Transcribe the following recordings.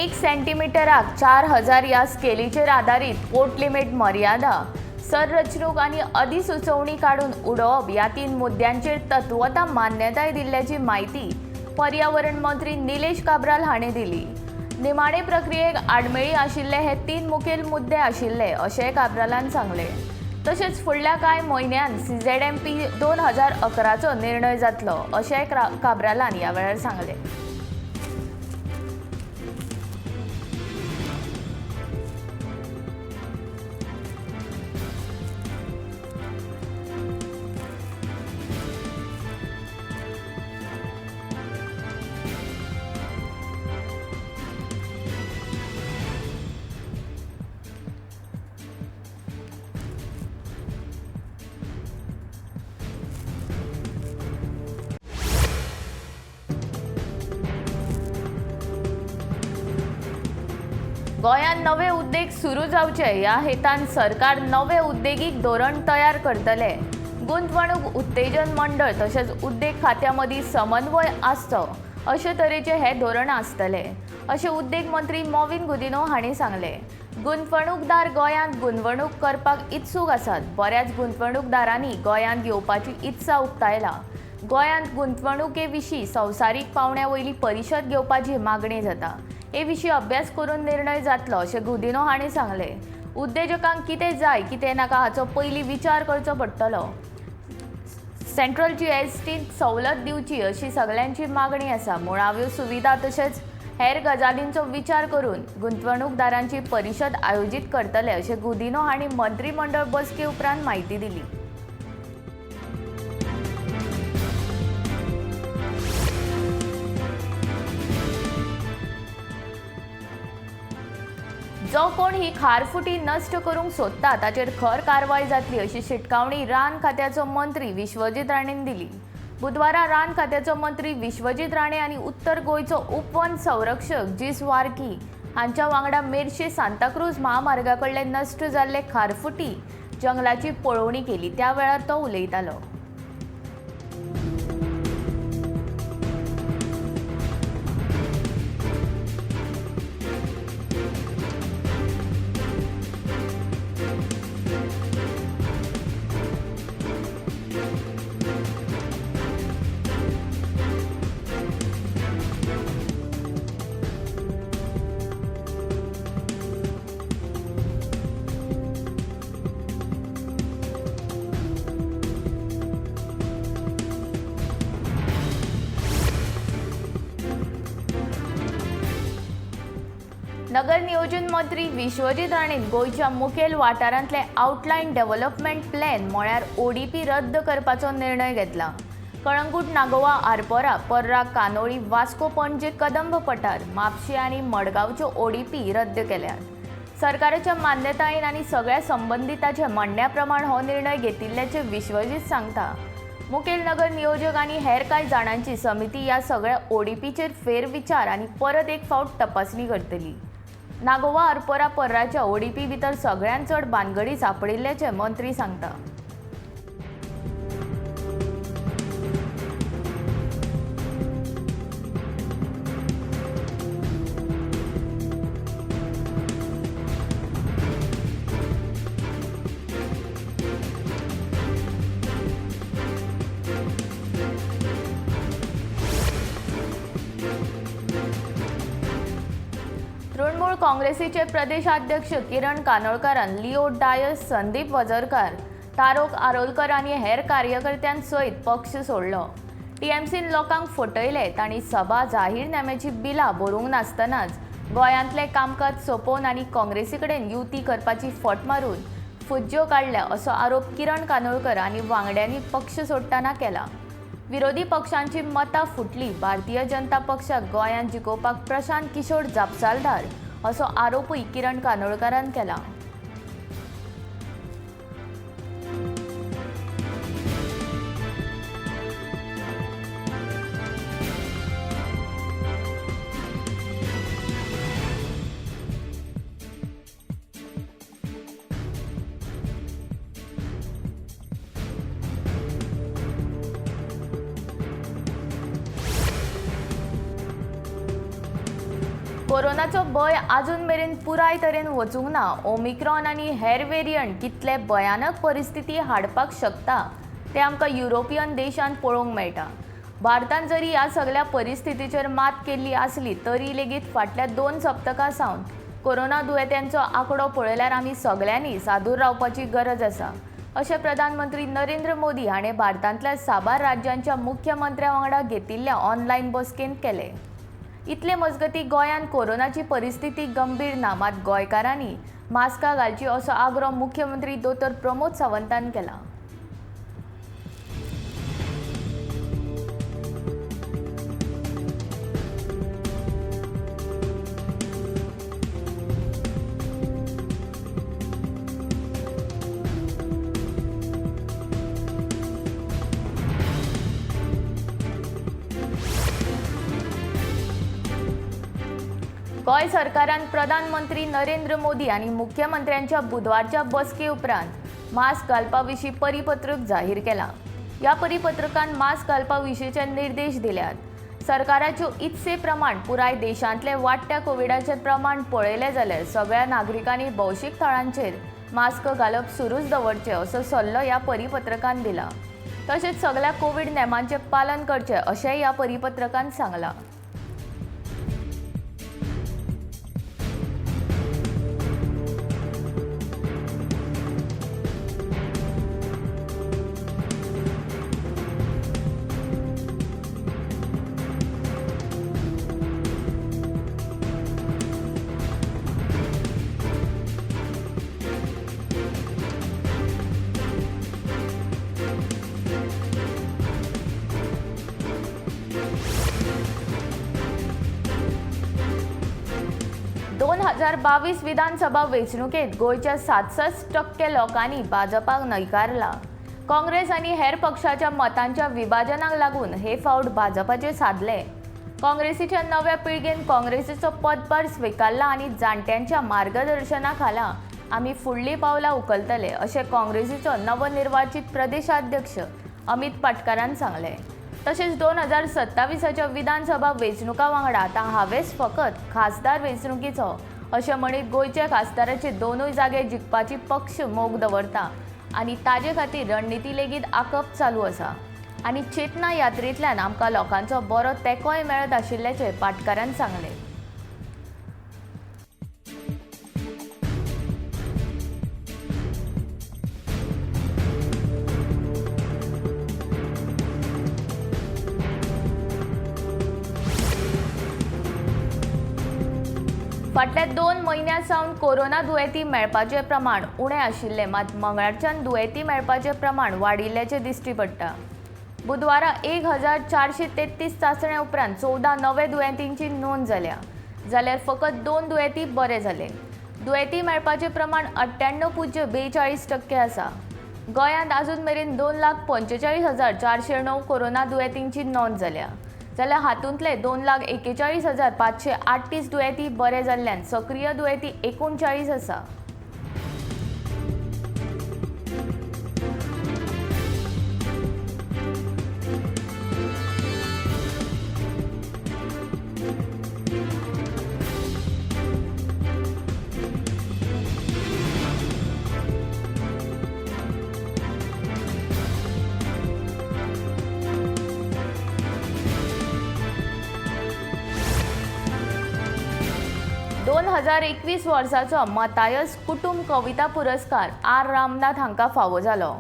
1 सेंटीमीटराक 4000 ह्या स्केलीचेर आधारीत पोट लिमिट मर्यादा संरचणूक आनी अधिसुचोवणी काडून उडोवप ह्या 3 मुद्द्यांचेर तत्वता मान्यताय दिल्ल्याची माहिती पर्यावरण मंत्री निलेश काब्राल हाणें दिली। निमाणे प्रक्रियेक आडमेळी आशिल्ले हे 3 मुखेल मुद्दे आशिल्ले अशें काब्रालान सांगले। तशेंच फुडल्या कांय म्हयन्यांत CZMP 2011चो निर्णय जातलो अशें काब्रालान ह्या वेळार सांगले। गोंयांत नवे उद्देग सुरू जावचे ह्या हेतान सरकार नवे उद्देगीक धोरण तयार करतले। गुंतवणूक उत्तेजन मंडळ तशेंच उद्देग खात्या मदीं समन्वय आसचो अशे तरेचे हे धोरण आसतले अशें उद्देग मंत्री मॉविन गुदिन्हो हांणी सांगले। गुंतवणूकदार गोंयांत गुंतवणूक करपाक इत्सूक आसात। बऱ्याच गुंतवणूकदारांनी गोंयांत येवपाची इत्सा उक्तायला। गोंयांत गुंतवणुके विशीं संवसारीक पावंड्या वयली परिशद घेवपाची मागणी जाता। हे विशीं अभ्यास करून निर्णय जातलो अशें गुदिन्हो हांणी सांगले। उद्देजकांक कितें जाय कितें नाका हाचो पयलीं विचार करचो पडटलो। सेंट्रल GSTंत सवलत दिवची अशी सगळ्यांची मागणी आसा। मुळाव्यो सुविधा तशेंच हेर गजालींचो विचार करून गुंतवणूकदारांची परिशद आयोजीत करतले अशें गुदिन्हो हांणी मंत्रिमंडळ बसके उपरांत माहिती दिली। जो कोण ही खारफुटी नष्ट करूंक सोदता ताचेर खर कारवाय जातली अशी शिटकावणी रान खात्याचो मंत्री विश्वजीत राणेन दिली। बुधवारा रान खात्याचो मंत्री विश्वजीत राणे आनी उत्तर गोंयचो उपवन संरक्षक जी स्वारकी हांच्या वांगडा मेर्शे सांताक्रूज महामार्गाकडले नष्ट जाल्ले खारफुटी जंगलाची पळोवणी केली। त्या वेळार तो उलयतालो। नगर नियोजन मंत्री विश्वजीत राणेन गोंयच्या मुखेल वाठारांतले आउटलायन डेव्हलपमेंट प्लॅन म्हळ्यार ODP रद्द करपाचो निर्णय घेतला। कळंगूट नागोवा आरपोरा पर्रा कानोळी वास्को पणजे कदंब पठार म्हापशें आनी मडगांवच्यो ODP रद्द केल्यात। सरकाराच्या मान्यतायेन आनी सगळ्या संबंधितांच्या म्हणण्या प्रमाण हो निर्णय घेतिल्ल्याचे विश्वजीत सांगता। मुखेल नगर नियोजक आनी हेर कांय जाणांची समिती ह्या सगळ्या ODPचेर फेरविचार आनी परत एक फावट तपासणी करतली। नागोवा आरपोरा पर्राच्या ODP भितर सगळ्यांत चड भानगडी सांपडिल्ल्याचे मंत्री सांगता। तृणमूल काँग्रेसीचे प्रदेशाध्यक्ष किरण कानोळकरान लिओ डायस संदीप वजरकार तारोक आरोलकर आनी हेर कार्यकर्त्यां सयत पक्ष सोडलो। TMCन लोकांक फटयले। तांणी सभा जाहीरनाम्याची बिलां बरोवंक नासतनाच गोंयांतलें कामकाज सोंपोवन आनी काँग्रेसी कडेन युती करपाची फट मारून फुज्ज्यो काडल्या असो आरोप किरण कानोळकर आनी वांगड्यांनी पक्ष सोडटना केला। विरोधी पक्षांची मतां फुटली। भारतीय जनता पक्षाक गोंयांत जिखोवपाक प्रशांत किशोर जापसालदार असो आरोपूय किरण कानोळकरान केला। कोरोनाचो भंय आजून मेरेन पुराय तरेन वचूंक ना. ओमिक्रॉन आनी हेर वेरियंट कितले भयानक परिस्थिती हाडपाक शकता ते आमकां युरोपियन देशांत पळोवंक मेळटा. भारतान जरी ह्या सगळ्या परिस्थितीचेर मात केल्ली आसली तरी लेगीत फाटल्या 2 सप्तकां सावन कोरोना दुयेंत्यांचो आंकडो पळयल्यार आमी सगळ्यांनी सादूर रावपाची गरज आसा, अशें प्रधानमंत्री नरेंद्र मोदी हाणें भारतांतल्या साबार राज्यांच्या मुख्यमंत्र्यां वांगडा घेतिल्ल्या ऑनलायन बसकेंत केलें. इतले मजगतीं गोंयांत कोरोनाची परिस्थिती गंभीर ना, मात गोंयकारांनी मास्कां घालची असो आग्रो मुख्यमंत्री दोतोर प्रमोद सावंतान केला. गोंय सरकारान प्रधानमंत्री नरेंद्र मोदी आनी मुख्यमंत्र्यांच्या बुधवारच्या बसके उपरांत मास्क घालपा विशीं परिपत्रक जाहीर केलां. ह्या परिपत्रकांत मास्क घालपा विशींचे निर्देश दिल्यात. सरकाराच्यो इत्से प्रमाण पुराय देशांतले वाडट्या कोविडाचें प्रमाण पळयलें जाल्यार सगळ्या नागरिकांनी भौशीक थळांचेर मास्क घालप सुरूच दवरचें असो सल्लो ह्या परिपत्रकांत दिला. तशेंच सगळ्या कोविड नेमांचें पालन करचें अशेंय ह्या परिपत्रकांत सांगलां. दोन 2022 विधानसभा वेंचणुकेंत गोंयच्या 67% लोकांनी भाजपाक न्हयकारला. काँग्रेस आनी हेर पक्षाच्या मतांच्या विभाजनाक लागून हे फावट भाजपाचे सादले. काँग्रेसीच्या नव्या पिळगेन काँग्रेसीचो पदभार स्विकारला आनी जाणट्यांच्या मार्गदर्शना खाला आमी फुडलीं पावलां उखलतले अशें काँग्रेसीचो नवनिर्वाचित प्रदेशाध्यक्ष अमित पाटकारान सांगलें. तशेंच 2027च्या विधानसभा वेंचणुका वांगडा आतां हावेस फकत खासदार वेंचणुकीचो अशें म्हणीत गोंयच्या खासदाराचे दोनूय जागे जिखपाची पक्ष मोग दवरता आनी ताजे खातीर रणनिती लेगीत आंखप चालू आसा. आनी चेतना यात्रेंतल्यान आमकां लोकांचो बरो तेंकोय मेळत आशिल्ल्याचें पाटकारान सांगलें. फाटल्या 2 म्हयन्यां सावन कोरोना दुयेंती मेळपाचें प्रमाण उणें आशिल्लें, मात मंगळारच्यान दुयेंती मेळपाचें प्रमाण वाडिल्ल्याचें दिश्टी पडटा. बुधवारा 1433 चांचण्या उपरांत 14 नवे दुयेंतींची नोंद जाल्या, जाल्यार फकत 2 दुयेंती बरे जाले. दुयेंती मेळपाचें प्रमाण 98.42% आसा. गोंयांत आजून मेरेन 2,45,409 कोरोना दुयेंतींची नोंद जाल्या, जाल्यार हातूंतले 2,41,538 दुयेंती बरे जाल्ल्यान सक्रीय दुयेंती 39 आसा. दोन 2021 वर्साचो मतायस कुटुंब कविता पुरस्कार आर. रामनाथ हांकां फावो जालो.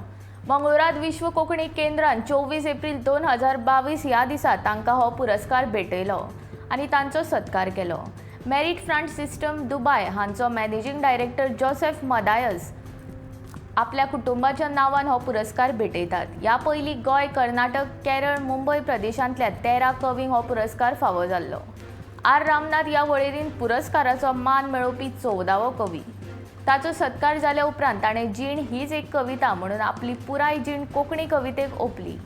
मंगळुरांत विश्व कोंकणी केंद्रान 24 एप्रील 2022 ह्या दिसा तांकां हो पुरस्कार भेटयलो आनी तांचो सत्कार केलो. मेरीट फ्रंट सिस्टम दुबाय हांचो मॅनेजिंग डायरेक्टर जोसेफ मदायस आपल्या कुटुंबाच्या नांवान हो पुरस्कार भेटयतात. ह्या पयलीं गोंय, कर्नाटक, केरळ, मुंबय प्रदेशांतल्या 13 कवींक हो पुरस्कार फावो जाल्लो. आर. रामनाथ ह्या वळेरींत पुरस्काराचो मान मेळोवपी 14वो कवी. ताचो सत्कार जाल्या उपरांत ताणें जीण हीच एक कविता म्हणून आपली पुराय जीण कोंकणी कवितेक ओंपली.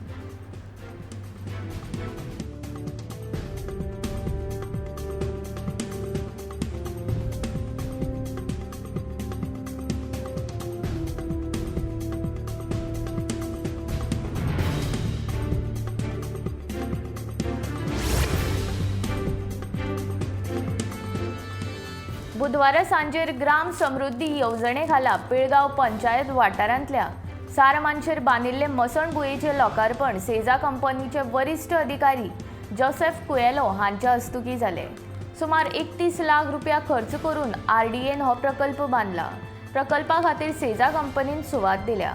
बुधवारा सांजेर ग्राम समृद्धी येवजणे खाला पिळगांव पंचायत वाठारांतल्या सारमांचेर बांदिल्ले मसणबुयेचें लोकार्पण सेजा कंपनीचे वरिष्ठ अधिकारी जोसेफ कुएलो हांच्या हस्तुकीं जालें। सुमार 31 लाख रुपया खर्च करून आरडीएन हो प्रकल्प बांदला। प्रकल्पा खातीर सेजा कंपनीन सुवात दिल्या।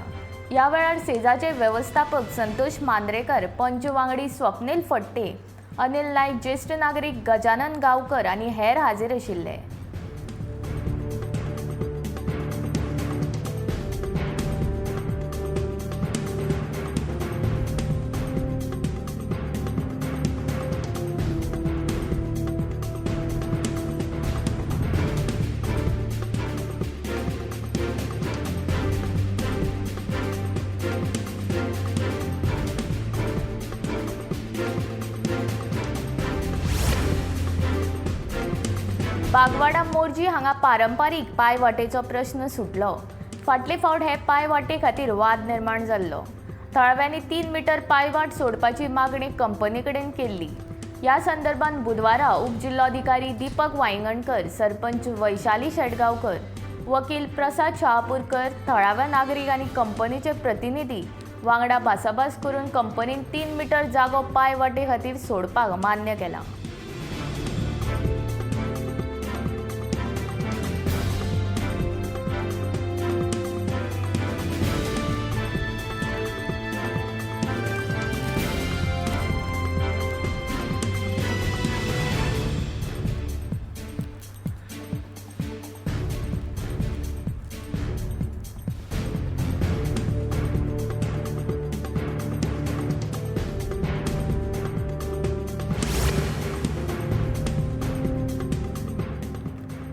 ह्या वेळार सेजाचे वेवस्थापक संतोष मांद्रेकर, पंच वांगडी स्वप्नील फट्टे, अनिल नाईक, ज्येष्ठ नागरिक गजानन गांवकर आनी हेर हाजीर आशिल्ले। बागवाडा मोर्जी हांगा पारंपारीक पाय वाटेचो प्रश्न सुटलो। फाटले फावट हे पाय वाटे खातीर वाद निर्माण जाल्लो। थळाव्यांनी 3 मीटर पायवाट सोडपाची मागणी कंपनी कडेन केल्ली। ह्या संदर्भात बुधवारा उपजिल्लोधिकारी दीपक वांयगणकर, सरपंच वैशाली शेटगांवकर, वकील प्रसाद शहापूरकर, थळाव्या नागरीक आनी कंपनीचे प्रतिनिधी वांगडा भासाभास करून कंपनीन 3 मीटर जागो पाय वाटे खातीर सोडपाक मान्य केला।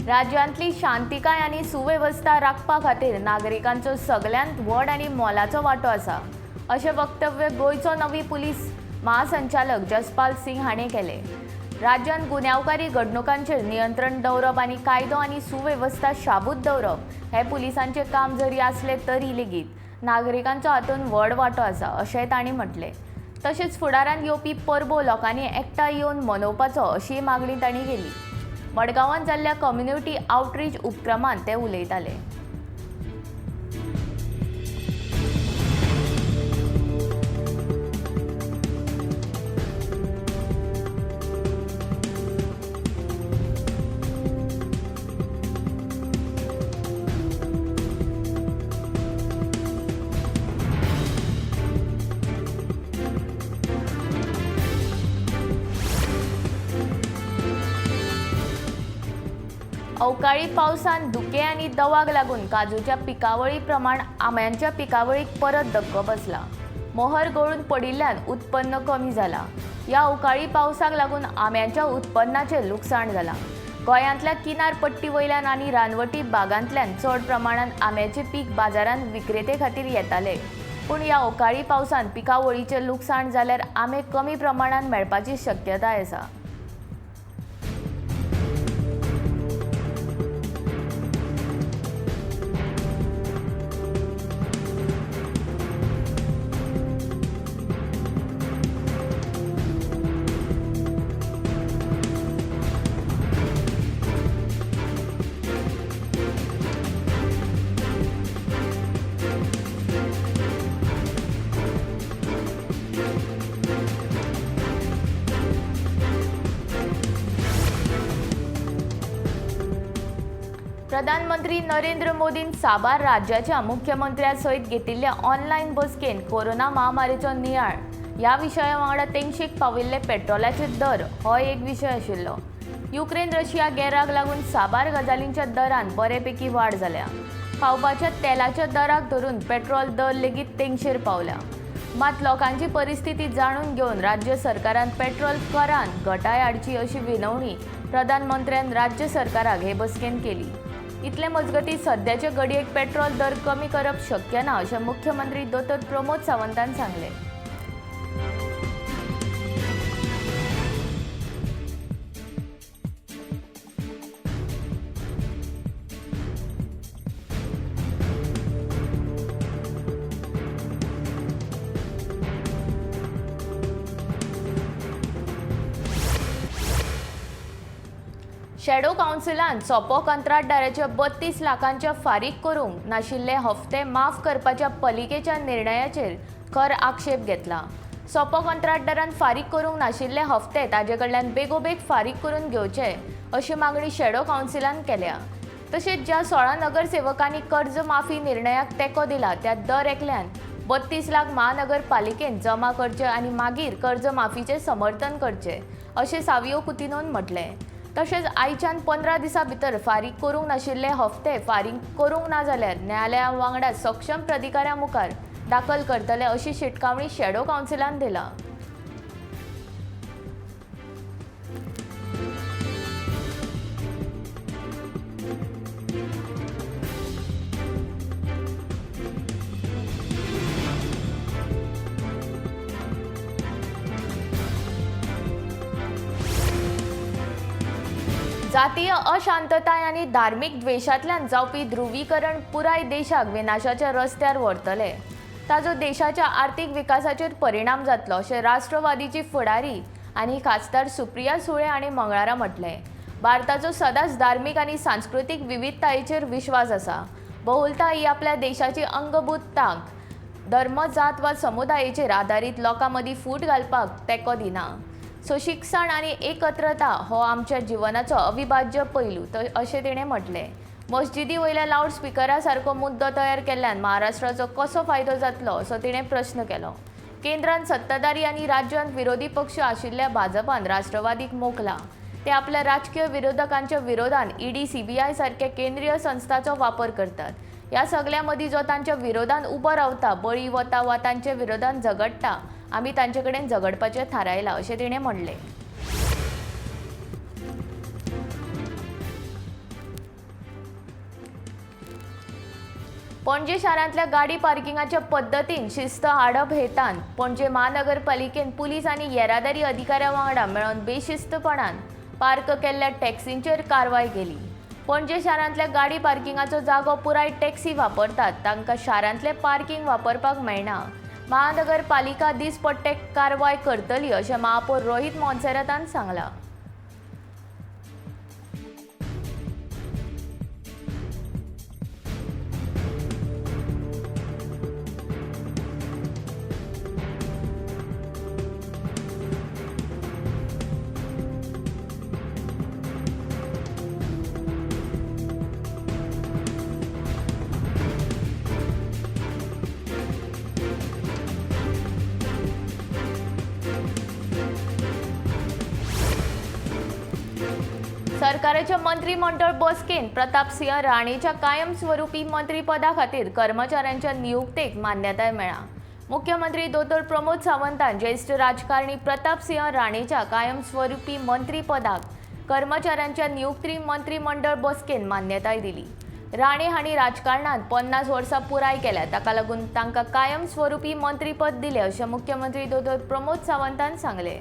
राज्यांतली शांतिकाय आनी सुवेवस्था राखपा खातीर नागरिकांचो सगळ्यांत व्हड आनी मोलाचो वांटो आसा अशें वक्तव्य गोंयचो नवी पुलीस महासंचालक जसपाल सिंग हाणें केलें। राज्यांत गुन्यांवकारी घडणुकांचेर नियंत्रण दवरप आनी कायदो आनी सुवेवस्था शाबूत दवरप हें पुलिसांचें काम जरी आसलें तरी लेगीत नागरिकांचो हातूंत व्हड वांटो आसा अशेंय तांणी म्हटलें। तशेंच फुडारांत येवपी परबो लोकांनी एकठांय येवन मनोवपाचो अशी मागणी तांणी केली। मडगांवांत जाल्ल्या कम्युनिटी आउटरीच उपक्रमांत ते उलयताले। अवकाळी पावसान धुके आनी दवाक लागून काजूच्या पिकावळी प्रमाण आंब्याच्या पिकावळीक परत धक्को बसला। मोहर गळून पडिल्ल्यान उत्पन्न कमी जाला। ह्या अवकाळी पावसाक लागून आंब्याच्या उत्पन्नाचें लुकसाण जालां। गोंयांतल्या किनारपट्टी वयल्यान आनी रानवटी बागांतल्यान चड प्रमाणांत आंब्याचें पीक बाजारांत विक्रेते खातीर येतालें, पूण ह्या अवकाळी पावसान पिकावळीचें लुकसाण जाल्यार आंबे कमी प्रमाणांत मेळपाची शक्यताय आसा। प्रधानमंत्री नरेंद्र मोदीन साबार राज्याच्या मुख्यमंत्र्यांसयत घेतिल्ल्या ऑनलायन बसकेन कोरोना महामारीचो नियाळ ह्या विशया वांगडा तेंगशेक पाविल्ले पेट्रोलाचे दर हो एक विशय आशिल्लो। युक्रेन रशिया गॅराक लागून साबार गजालींच्या दरांत बरेपैकी वाड जाल्या। खावपाच्या तेलाच्या दराक धरून पेट्रोल दर लेगीत तेंगशेर पावल्या। मात लोकांची परिस्थिती जाणून घेवन राज्य सरकारान पेट्रोल करांत घटाय हाडची अशी विनवणी प्रधानमंत्र्यान राज्य सरकाराक हे बसकेन केली। इतले मजगती सध्याचे घडयेक पेट्रोल दर कमी करप शक्य ना अशें मुख्यमंत्री दोतोर प्रमोद सावंतान सांगलें। शॅडो कावन्सिलान सोपो कंत्राटदाराचे 32 लाखांचे फारीक करूंक नाशिल्ले हफ्ते माफ करपाच्या पालिकेच्या निर्णयाचेर खर आक्षेप घेतला। सोपो कंत्राटदारान फारीक करूंक नाशिल्ले हफ्ते ताजे कडल्यान बेगोबेग फारीक करून घेवचे अशी मागणी शॅडो कावन्सिलान केल्या। तशेंच ज्या 16 नगरसेवकांनी कर्ज माफी निर्णयाक तेंको दिला त्या दर एकल्यान 32 लाख महानगरपालिकेन जमा करचे आनी मागीर कर्ज माफीचे समर्थन करचे अशें सावियो कुतिनोन म्हटलें। तशेंच आयच्यान 15 दिसां भितर फारीक करूंक नाशिल्ले हफ्ते फारीक करूंक ना जाल्यार न्यायालया वांगडा सक्षम प्राधिकाऱ्या मुखार दाखल करतले अशी शिटकावणी शॅडो कावन्सिलान दिला। जातीय अशांतताय आनी धार्मीक द्वेषांतल्यान जावपी ध्रुवीकरण पुराय देशाक विनाशाच्या रस्त्यार व्हरतले। ताजो देशाच्या आर्थीक विकासाचेर परिणाम जातलो अशें राष्ट्रवादीची फुडारी आनी खासदार सुप्रिया सुळे हांणी मंगळारा म्हटलें। भारताचो सदांच धार्मीक आनी सांस्कृतीक विविधतायेचेर विश्वास आसा। बहुलता ही आपल्या देशाची अंगभूत तांक धर्म, जात वा समुदायाचेर आदारीत लोकां मदीं फूट घालपाक तेंको दिना। सो शिक्षण आनी एकत्रता हो आमच्या जिवनाचो अविभाज्य पैलू अशें तिणें म्हटलें। मस्जिदी वयल्या लावड स्पिकरा सारको मुद्दो तयार केल्ल्यान महाराष्ट्राचो कसो फायदो जातलो असो तिणें प्रश्न केलो। केंद्रांत सत्ताधारी आनी राज्यांत विरोधी पक्ष आशिल्ल्या भाजपान राष्ट्रवादीक मोखला। ते आपल्या राजकीय विरोधकांच्या विरोधान ईडी, सीबीआय सारके केंद्रीय संस्थांचो वापर करतात। ह्या सगळ्या मदीं जो तांच्या विरोधान उबो रावता, बळी वता वा तांचे विरोधान झगडटा, आमी तांचे कडेन झगडपाचें थारायलां अशें तिणें म्हणलें। पणजे शारांतल्या गाडी पार्किंगाच्या पद्दतीन शिस्त हाडप हेतान पणजे महानगरपालिकेन पुलीस आनी येरादारी अधिकाऱ्यां वांगडा मेळोन बेशिस्तपणान पार्क केल्ल्या टॅक्सींचेर कारवाय केली। पणजे शारांतल्या गाडी पार्किंगाचो जागो पुराय टॅक्सी वापरतात, तांकां शारांतलें पार्किंग वापरपाक मेळना। महानगरपालिका दिसपट्टे कारवाय करतली अशें महापौर रोहित मोन्सेरातान सांगलां। सरकाराच्या मंत्रिमंडळ बसकेन प्रतापसिंह राणेच्या कायमस्वरूपी मंत्रीपदा खातीर कर्मचाऱ्यांच्या नियुक्तेक मान्यताय मेळ्ळा। मुख्यमंत्री दोतोर प्रमोद सावंतान ज्येष्ठ राजकारणी प्रतापसिंह राणेच्या कायमस्वरूपी मंत्रीपदाक कर्मचाऱ्यांच्या नियुक्ती मंत्रिमंडळ बसकेन मान्यताय दिली। राणे हांणी राजकारणांत 50 वर्सां पुराय केल्या, ताका लागून तांकां कायमस्वरूपी मंत्रीपद दिलें अशें मुख्यमंत्री दोतोर प्रमोद सावंतान सांगलें।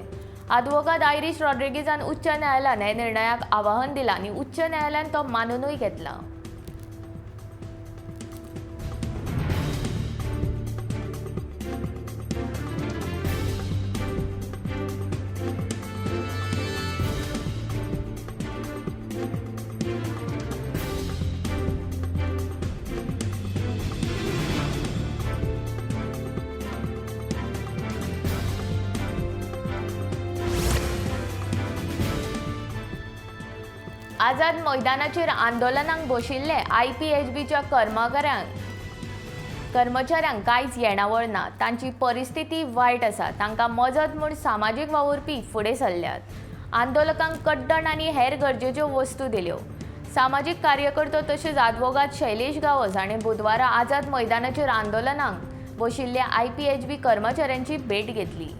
आदवोगाद आयरिश रॉड्रिगीजान उच्च न्यायालयान हे निर्णयाक आवाहन दिलां आनी उच्च न्यायालयान तो मानूनय घेतला। आझाद मैदानाचेर आंदोलनाक बशिल्ले IPHBच्या कर्मचाऱ्यांक कांयच येणावळ ना। तांची परिस्थिती वायट आसा, तांकां मजत म्हूण सामाजीक वावुरपी फुडें सरल्यात। आंदोलकांक कड्डण आनी हेर गरजेच्यो वस्तू दिल्यो। सामाजीक कार्यकर्तो तशेंच आदवोगाद शैलेश गावस हाणें बुधवारा आझाद मैदानाचेर आंदोलनाक बशिल्ल्या IPHB कर्मचाऱ्यांची भेट घेतली।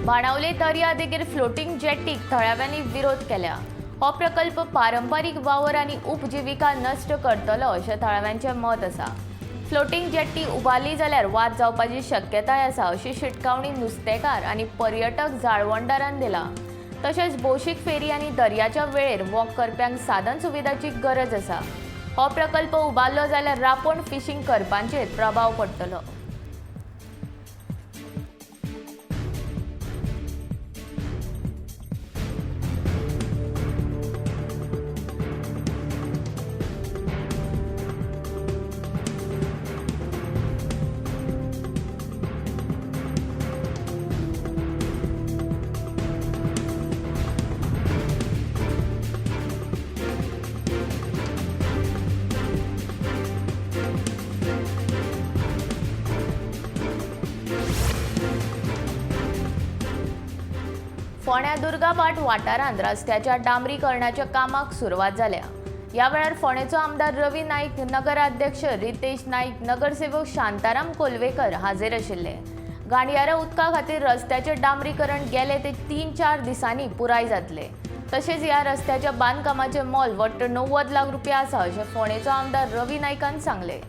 बाणावले दर्या देगेर फ्लोटिंग जेट्टीक थळाव्यांनी विरोध केला। हो प्रकल्प पारंपारीक वावर आनी उपजिविका नश्ट करतलो अशें थळाव्यांचें मत आसा। फ्लोटिंग जेट्टी उबारली जाल्यार वाद जावपाची शक्यताय आसा अशी शिटकावणी नुस्तेकार आनी पर्यटक जाळवणदारान दिला। तशेंच भौशीक फेरी आनी दर्याच्या वेळेर वॉक करप्यांक साधन सुविधाची गरज आसा। हो प्रकल्प उबारलो जाल्यार रापण फिशिंग करपांचेर प्रभाव पडटलो। फोंड्या दुर्गाबाट वाठारांत रस्त्याच्या डांबरीकरणाच्या कामाक सुरवात जाल्या। ह्या वेळार फोंडेचो आमदार रवी नाईक, नगराध्यक्ष रितेश नाईक, नगरसेवक शांताराम कोलवेकर हाजीर आशिल्ले। गांडयारा उदका खातीर रस्त्याचे डांबरीकरण गेले ते 3-4 दिसांनी पुराय जातले। तशेंच ह्या रस्त्याच्या बांदकामाचें मोल वट्ट 90 लाख रुपया आसा अशें फोंडेचो आमदार रवी नाईकान सांगले।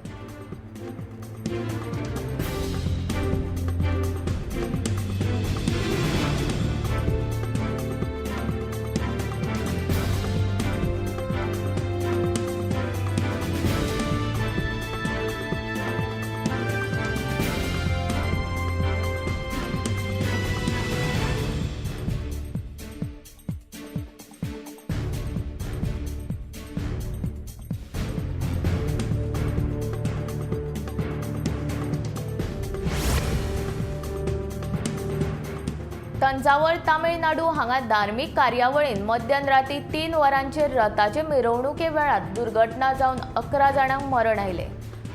तंजावर तामिळनाडू हांगा धार्मीक कार्यावळीन मध्यराती 3 वरांचेर रथाचे मिरवणुके वेळार दुर्घटना जावन 11 जाणांक मरण आयले।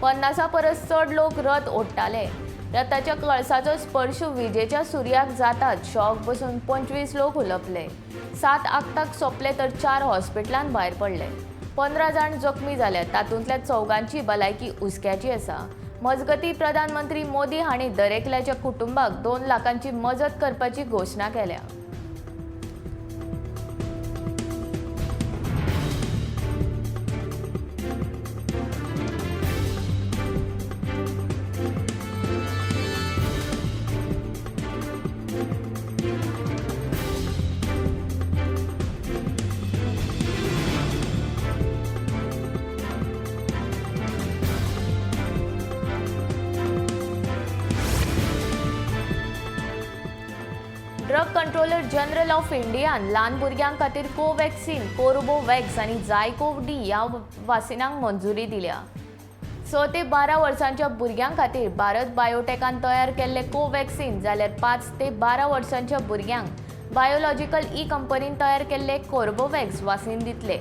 50 परस चड लोक रथ ओडटाले। रथाच्या कळसाचो स्पर्श विजेच्या सुर्याक जाताच शॉक बसून 25 लोक हुलपले। 7 आगताक सोंपले तर 4 हॉस्पिटलांत भायर पडले। 15 जाण जखमी जाल्यात, तातूंतल्या 4गांची भलायकी हुस्क्याची आसा। मजगती प्रधानमंत्री मोदी हांणी दरेकल्याच्या कुटुंबाक 2 लाखांची मजत करपाची घोशणा केल्या। Drug controller general of Indian ल्हान भुरग्यां खातीर कोव्हॅक्सिन, कोर्बोवॅक्स आनी झायकोव-डी ह्या वासिनांक मंजुरी दिल्या। 6 ते 12 वर्सांच्या भुरग्यां खातीर भारत बायोटेकान तयार केल्ले कोव्हॅक्सिन जाल्यार 5 ते 12 वर्सांच्या भुरग्यांक बायोलॉजिकल ई कंपनीन तयार केल्ले कोर्बोवॅक्स वासीन दितले।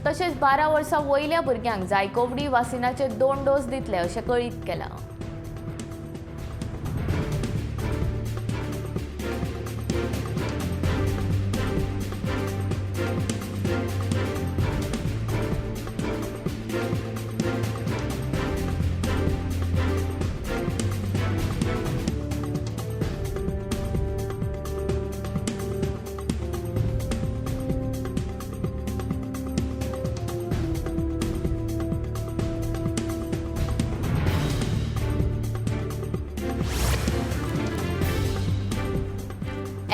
तशेंच 12 वर्सां वयल्या भुरग्यांक झायकोव-डी वासिनाचे 2 डोस दितले अशें कळीत केलां।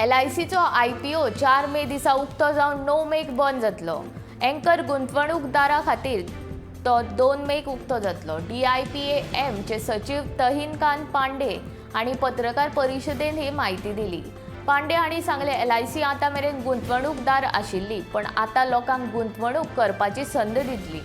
LICचो IPO 4 मे दिसा उक्तो जावन 9 मेक बंद जातलो। एंकर गुंतवणूकदारां खातीर तो 2 मेक उक्तो जातलो। DIPAM चे सचिव तहीन खान पांडे हांणी पत्रकार परिशदेंत ही म्हायती दिली। पांडे हांणी सांगले LIC आतां मेरेन गुंतवणूकदार आशिल्ली, पण आतां लोकांक गुंतवणूक करपाची संद दितली।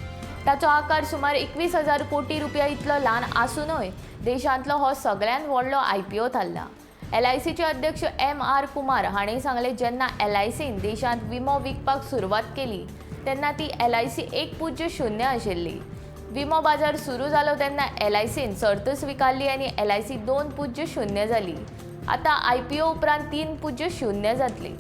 ताचो आकार सुमार 21,000 कोटी रुपया इतलो ल्हान आसूनय देशांतलो हो सगळ्यांत व्हडलो IPO थारला। LICचे अध्यक्ष MR कुमार हांणी सांगले जेन्ना LICन देशांत विमो विकपाक सुरवात केली तेन्ना ती LIC 1.0 आशिल्ली। विमो बाजार सुरू जालो तेन्ना LICन सर्त स्विकारली आनी LIC 2.0 जाली। आतां IPO उपरांत 3.0 जातली।